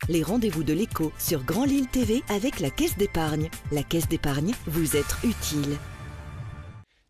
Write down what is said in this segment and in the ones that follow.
les rendez-vous de l'écho sur Grand Lille TV avec la Caisse d'épargne. La Caisse d'épargne, vous être utile.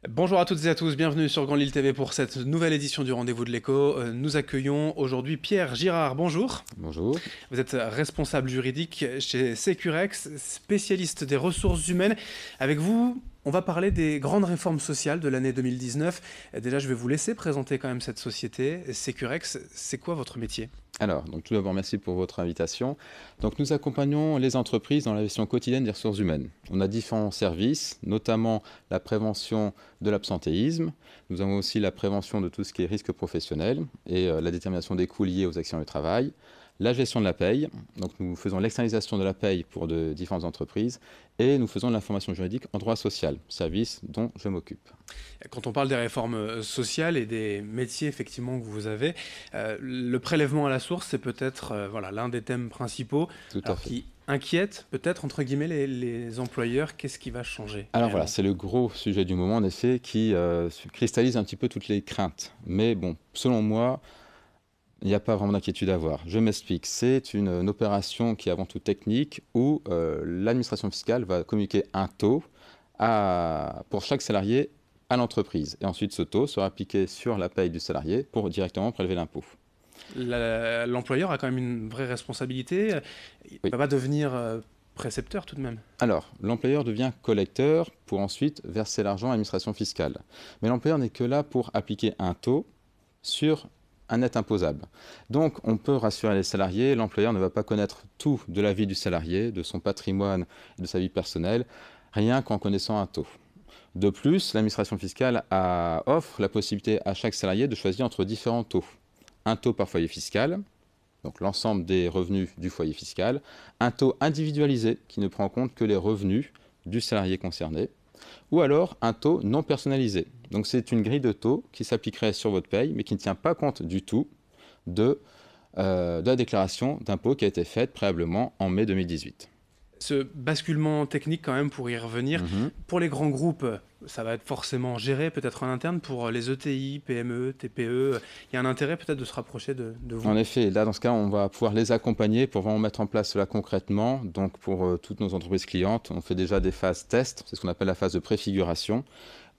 Bonjour à toutes et à tous, bienvenue sur Grand Lille TV pour cette nouvelle édition du Rendez-vous de l'écho. Nous accueillons aujourd'hui Pierre Girard, bonjour. Bonjour. Vous êtes responsable juridique chez Securex, spécialiste des ressources humaines. Avec vous, on va parler des grandes réformes sociales de l'année 2019. Déjà, je vais vous laisser présenter quand même cette société. Securex, c'est quoi votre métier ? Alors, tout d'abord, merci pour votre invitation. Donc, nous accompagnons les entreprises dans la gestion quotidienne des ressources humaines. On a différents services, notamment la prévention de l'absentéisme. Nous avons aussi la prévention de tout ce qui est risque professionnel et la détermination des coûts liés aux accidents du travail. La gestion de la paye, donc nous faisons l'externalisation de la paye pour de différentes entreprises et nous faisons de l'information juridique en droit social, service dont je m'occupe. Quand on parle des réformes sociales et des métiers effectivement que vous avez, le prélèvement à la source, c'est peut-être l'un des thèmes principaux qui inquiète peut-être entre guillemets les employeurs. Qu'est-ce qui va changer ? Alors voilà, c'est le gros sujet du moment en effet qui cristallise un petit peu toutes les craintes. Mais bon, selon moi, il n'y a pas vraiment d'inquiétude à avoir. Je m'explique. C'est une opération qui est avant tout technique où l'administration fiscale va communiquer un taux pour chaque salarié à l'entreprise. Et ensuite, ce taux sera appliqué sur la paye du salarié pour directement prélever l'impôt. L'employeur a quand même une vraie responsabilité. Il ne va pas devenir précepteur tout de même. Alors, l'employeur devient collecteur pour ensuite verser l'argent à l'administration fiscale. Mais l'employeur n'est que là pour appliquer un taux sur un net imposable. Donc, on peut rassurer les salariés, l'employeur ne va pas connaître tout de la vie du salarié, de son patrimoine et de sa vie personnelle, rien qu'en connaissant un taux. De plus, l'administration fiscale offre la possibilité à chaque salarié de choisir entre différents taux. Un taux par foyer fiscal, donc l'ensemble des revenus du foyer fiscal, un taux individualisé qui ne prend en compte que les revenus du salarié concerné, ou alors un taux non personnalisé. Donc c'est une grille de taux qui s'appliquerait sur votre paye, mais qui ne tient pas compte du tout de la déclaration d'impôt qui a été faite préalablement en mai 2018. Ce basculement technique quand même, pour y revenir, pour les grands groupes, ça va être forcément géré peut-être en interne. Pour les ETI, PME, TPE, il y a un intérêt peut-être de se rapprocher de vous. En effet, là dans ce cas, on va pouvoir les accompagner pour vraiment mettre en place cela concrètement. Donc pour toutes nos entreprises clientes, on fait déjà des phases test, c'est ce qu'on appelle la phase de préfiguration.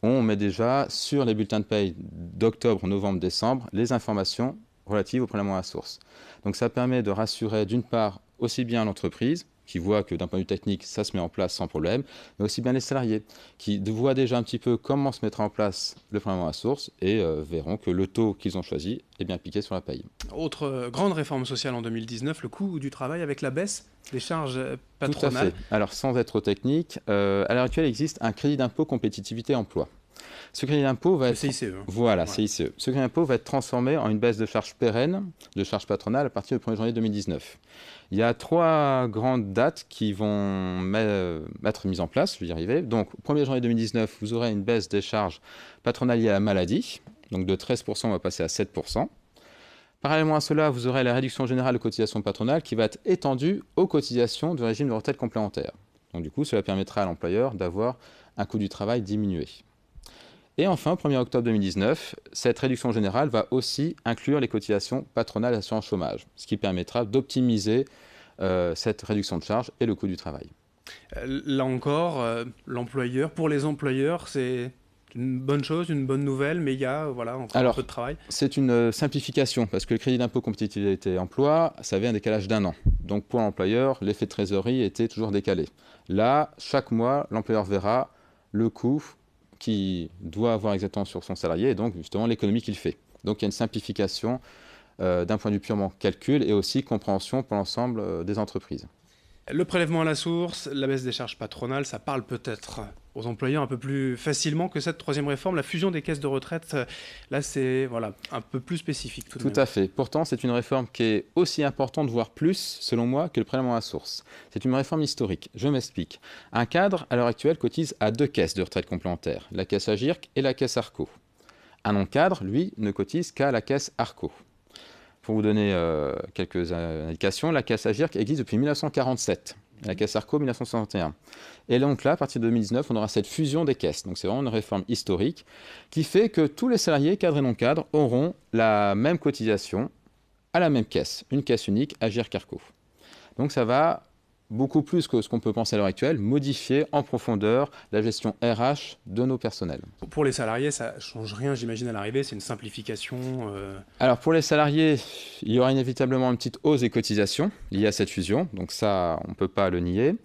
On met déjà sur les bulletins de paye d'octobre, novembre, décembre les informations relatives au prélèvement à la source. Donc ça permet de rassurer d'une part aussi bien l'entreprise, qui voit que d'un point de vue technique, ça se met en place sans problème, mais aussi bien les salariés, qui voient déjà un petit peu comment se mettra en place le prélèvement à la source et verront que le taux qu'ils ont choisi est bien appliqué sur la paye. Autre grande réforme sociale en 2019, le coût du travail avec la baisse des charges patronales. Tout à fait. Alors sans être trop technique, à l'heure actuelle, il existe un crédit d'impôt compétitivité emploi. Ce crédit d'impôt va être... CICE. Voilà, CICE. Ce crédit d'impôt va être transformé en une baisse de charges pérennes, de charges patronales à partir du 1er janvier 2019. Il y a 3 grandes dates qui vont être mises en place, je vais y arriver. Donc, au 1er janvier 2019, vous aurez une baisse des charges patronales liées à la maladie. Donc, de 13%, on va passer à 7%. Parallèlement à cela, vous aurez la réduction générale de cotisations patronales qui va être étendue aux cotisations du régime de retraite complémentaire. Donc, du coup, cela permettra à l'employeur d'avoir un coût du travail diminué. Et enfin, au 1er octobre 2019, cette réduction générale va aussi inclure les cotisations patronales à l'assurance chômage, ce qui permettra d'optimiser cette réduction de charges et le coût du travail. Là encore, l'employeur, pour les employeurs, c'est une bonne chose, une bonne nouvelle, mais il y a encore un peu de travail. C'est une simplification, parce que le crédit d'impôt compétitivité emploi, ça avait un décalage d'1 an. Donc pour l'employeur, l'effet de trésorerie était toujours décalé. Là, chaque mois, l'employeur verra le coût qui doit avoir exactement sur son salarié et donc justement l'économie qu'il fait. Donc il y a une simplification d'un point de vue purement calcul et aussi compréhension pour l'ensemble des entreprises. Le prélèvement à la source, la baisse des charges patronales, ça parle peut-être aux employeurs un peu plus facilement que cette troisième réforme. La fusion des caisses de retraite, là c'est un peu plus spécifique tout de même. Tout à fait. Pourtant, c'est une réforme qui est aussi importante, voire plus, selon moi, que le prélèvement à la source. C'est une réforme historique. Je m'explique. Un cadre, à l'heure actuelle, cotise à 2 caisses de retraite complémentaire, la caisse Agirc et la caisse Arco. Un non-cadre, lui, ne cotise qu'à la caisse Arco. Pour vous donner quelques indications, la caisse Agirc existe depuis 1947, la caisse Arco 1961. Et donc là, à partir de 2019, on aura cette fusion des caisses. Donc c'est vraiment une réforme historique qui fait que tous les salariés, cadres et non-cadres, auront la même cotisation à la même caisse, une caisse unique Agirc Arco. Donc ça va beaucoup plus que ce qu'on peut penser à l'heure actuelle, modifier en profondeur la gestion RH de nos personnels. Pour les salariés, ça ne change rien, j'imagine, à l'arrivée, c'est une simplification. Alors pour les salariés, il y aura inévitablement une petite hausse des cotisations liée à cette fusion, donc ça, on ne peut pas le nier.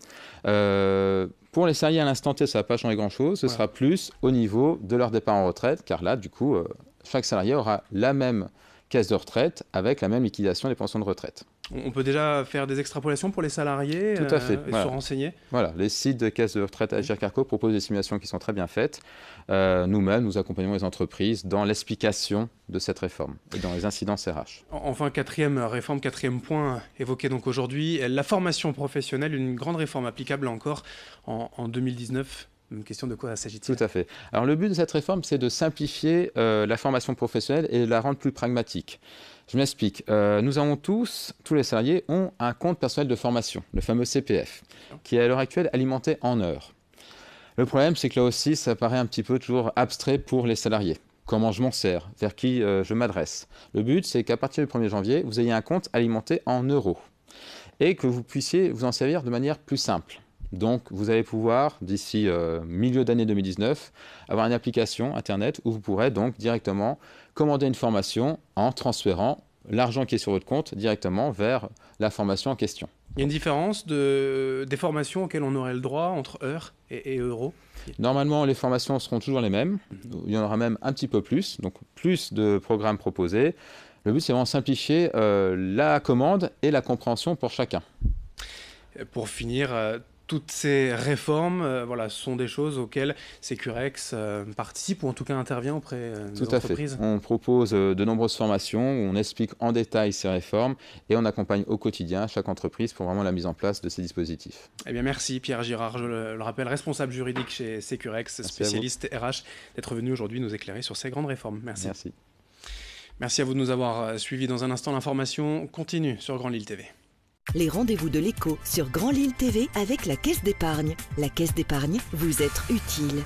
Pour les salariés, à l'instant T, ça ne va pas changer grand-chose, ce sera plus au niveau de leur départ en retraite, car là, du coup, chaque salarié aura la même caisse de retraite avec la même liquidation des pensions de retraite. On peut déjà faire des extrapolations pour les salariés Tout à fait. Et se renseigner. Voilà, les sites de caisse de retraite Agir Carco proposent des simulations qui sont très bien faites. Nous-mêmes, nous accompagnons les entreprises dans l'explication de cette réforme et dans les incidences RH. Enfin, quatrième réforme, quatrième point évoqué donc aujourd'hui, la formation professionnelle, une grande réforme applicable encore en 2019. Une question, de quoi s'agit-il? Tout à fait. Alors le but de cette réforme, c'est de simplifier la formation professionnelle et de la rendre plus pragmatique. Je m'explique. Nous avons tous les salariés ont un compte personnel de formation, le fameux CPF, qui est à l'heure actuelle alimenté en heures. Le problème, c'est que là aussi, ça paraît un petit peu toujours abstrait pour les salariés. Comment je m'en sers? Vers qui je m'adresse? Le but, c'est qu'à partir du 1er janvier, vous ayez un compte alimenté en euros et que vous puissiez vous en servir de manière plus simple. Donc, vous allez pouvoir, d'ici milieu d'année 2019, avoir une application Internet où vous pourrez donc directement commander une formation en transférant l'argent qui est sur votre compte directement vers la formation en question. Il y a une différence des formations auxquelles on aurait le droit entre heures et euros? Normalement, les formations seront toujours les mêmes. Il y en aura même un petit peu plus, donc plus de programmes proposés. Le but, c'est vraiment simplifier la commande et la compréhension pour chacun. Pour finir, toutes ces réformes sont des choses auxquelles Securex participe ou en tout cas intervient auprès des entreprises. Tout à fait. On propose de nombreuses formations où on explique en détail ces réformes et on accompagne au quotidien chaque entreprise pour vraiment la mise en place de ces dispositifs. Eh bien, merci Pierre Girard, je le rappelle, responsable juridique chez Securex, spécialiste RH, d'être venu aujourd'hui nous éclairer sur ces grandes réformes. Merci. Merci. Merci à vous de nous avoir suivis. Dans un instant, l'information continue sur Grand Lille TV. Les rendez-vous de l'écho sur Grand Lille TV avec la Caisse d'épargne. La Caisse d'épargne, vous être utile.